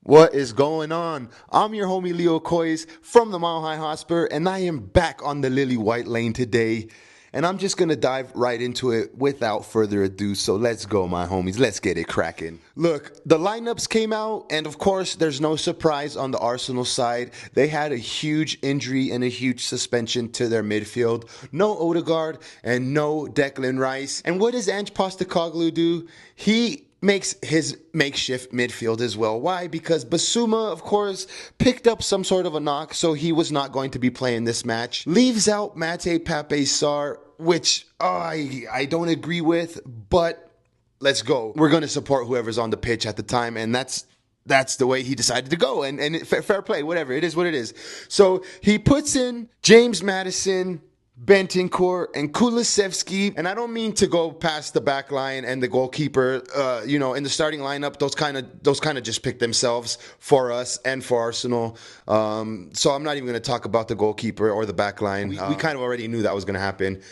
What is going on? I'm your homie Leo COYS from the Mile High Hotspur, and I am back on the Lilywhite Lane today. And I'm just gonna dive right into it without further ado. So let's go, my homies. Let's get it cracking. Look, the lineups came out, and of course, there's no surprise on the Arsenal side. They had a huge injury and a huge suspension to their midfield. No Odegaard and no Declan Rice. And what does Ange Postecoglou do? He makes his makeshift midfield as well. Why? Because Basuma, of course, picked up some sort of a knock, so he was not going to be playing this match. Leaves out Mate Pape Sarr, which I don't agree with, but let's go. We're going to support whoever's on the pitch at the time, and that's the way he decided to go. And fair play, whatever. It is what it is. So he puts in James Maddison, Bentancur, and Kulusevski. And I don't mean to go past the back line and the goalkeeper. In the starting lineup, those kind of just pick themselves for us and for Arsenal. So I'm not even going to talk about the goalkeeper or the back line. We kind of already knew that was going to happen.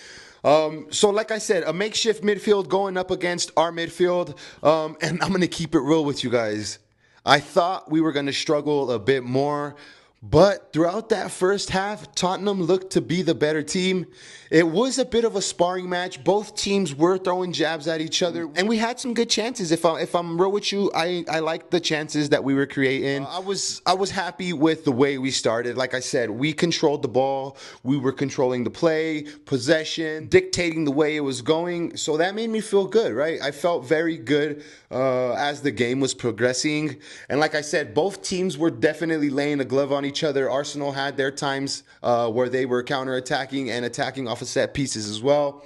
So like I said, a makeshift midfield going up against our midfield. And I'm going to keep it real with you guys. I thought we were going to struggle a bit more. But throughout that first half, Tottenham looked to be the better team. It was a bit of a sparring match. Both teams were throwing jabs at each other, and we had some good chances. If I'm real with you, I liked the chances that we were creating. I was happy with the way we started. Like I said, we controlled the ball. We were controlling the play, possession, dictating the way it was going. So that made me feel good, right? I felt very good as the game was progressing. And like I said, both teams were definitely laying a glove on each other. Arsenal had their times where they were counterattacking and attacking off of set pieces as well.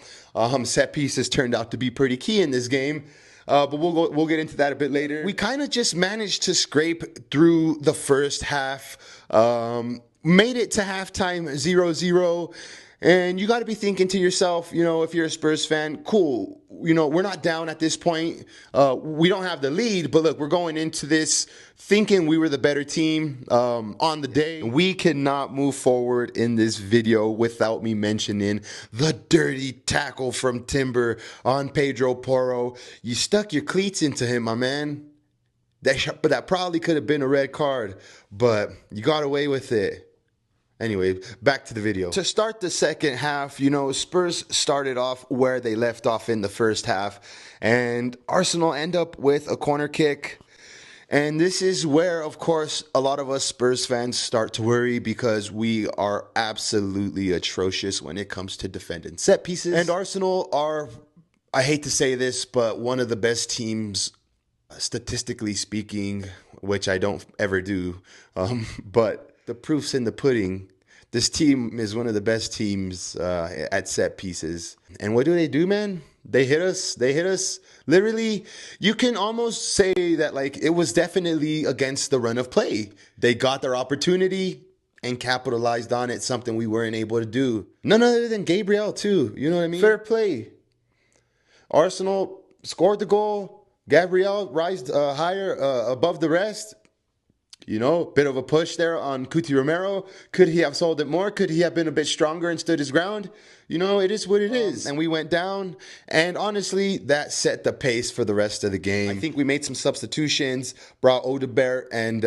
Set pieces turned out to be pretty key in this game. But we'll get into that a bit later. We kind of just managed to scrape through the first half. Made it to halftime 0-0. And you got to be thinking to yourself, if you're a Spurs fan, cool. We're not down at this point. We don't have the lead, but look, we're going into this thinking we were the better team on the day. We cannot move forward in this video without me mentioning the dirty tackle from Timber on Pedro Porro. You stuck your cleats into him, my man. That probably could have been a red card, but you got away with it. Anyway, back to the video. To start the second half, Spurs started off where they left off in the first half, and Arsenal end up with a corner kick. And this is where, of course, a lot of us Spurs fans start to worry because we are absolutely atrocious when it comes to defending set pieces. And Arsenal are, I hate to say this, but one of the best teams, statistically speaking, which I don't ever do, but the proof's in the pudding. This team is one of the best teams at set pieces. And what do, man? They hit us. Literally, you can almost say that it was definitely against the run of play. They got their opportunity and capitalized on it, something we weren't able to do. None other than Gabriel, too. You know what I mean? Fair play. Arsenal scored the goal. Gabriel rised higher above the rest. Bit of a push there on Cuti Romero. Could he have sold it more? Could he have been a bit stronger and stood his ground? It is what it is. And we went down, and honestly, that set the pace for the rest of the game. I think we made some substitutions, brought Odegaard and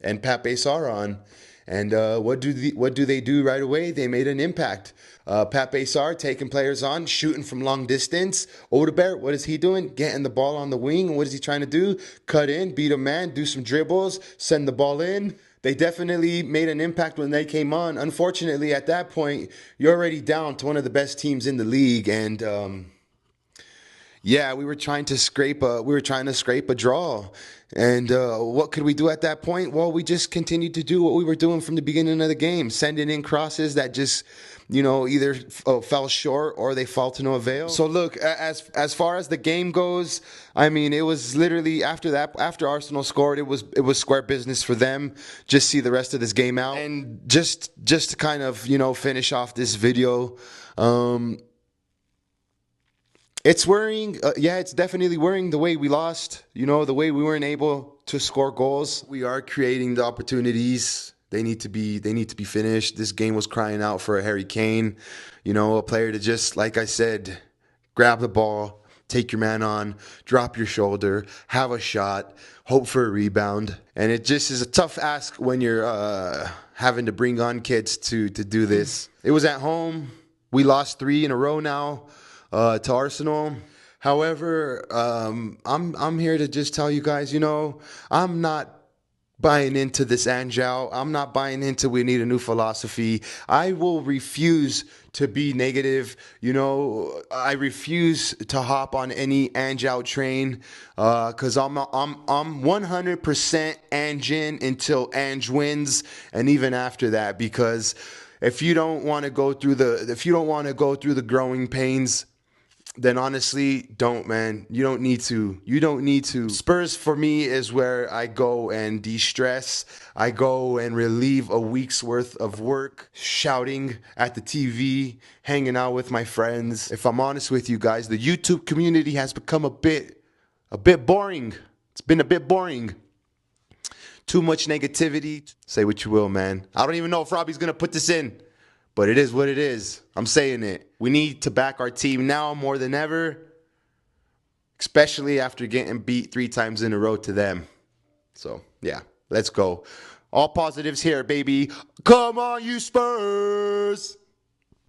Pape Sarr on. And what do they do right away? They made an impact. Pape Sarr taking players on, shooting from long distance. Odegaard, what is he doing? Getting the ball on the wing. What is he trying to do? Cut in, beat a man, do some dribbles, send the ball in. They definitely made an impact when they came on. Unfortunately, at that point, you're already down to one of the best teams in the league, and we were trying to scrape a draw. And what could we do at that point? Well, we just continued to do what we were doing from the beginning of the game, sending in crosses that just, either fell short or they fall to no avail. So look, as far as the game goes, I mean, it was literally after Arsenal scored, it was square business for them. Just see the rest of this game out, and just to kind of finish off this video. It's worrying. It's definitely worrying the way we lost, the way we weren't able to score goals. We are creating the opportunities. They need to be finished. This game was crying out for a Harry Kane, a player to just, like I said, grab the ball, take your man on, drop your shoulder, have a shot, hope for a rebound. And it just is a tough ask when you're having to bring on kids to do this. It was at home. We lost 3 in a row now to Arsenal. However, I'm here to just tell you guys, I'm not buying into this Anjao. I'm not buying into we need a new philosophy. I will refuse to be negative. I refuse to hop on any Anjao train because I'm 100% Anjin until Ange wins, and even after that, because if you don't want to go through the growing pains, then honestly, don't, man. You don't need to. You don't need to. Spurs for me is where I go and de-stress. I go and relieve a week's worth of work, shouting at the TV, hanging out with my friends. If I'm honest with you guys, the YouTube community has become a bit boring. It's been a bit boring. Too much negativity. Say what you will, man. I don't even know if Robbie's gonna put this in. But it is what it is. I'm saying it. We need to back our team now more than ever, especially after getting beat 3 times in a row to them. So, yeah, let's go. All positives here, baby. Come on, you Spurs!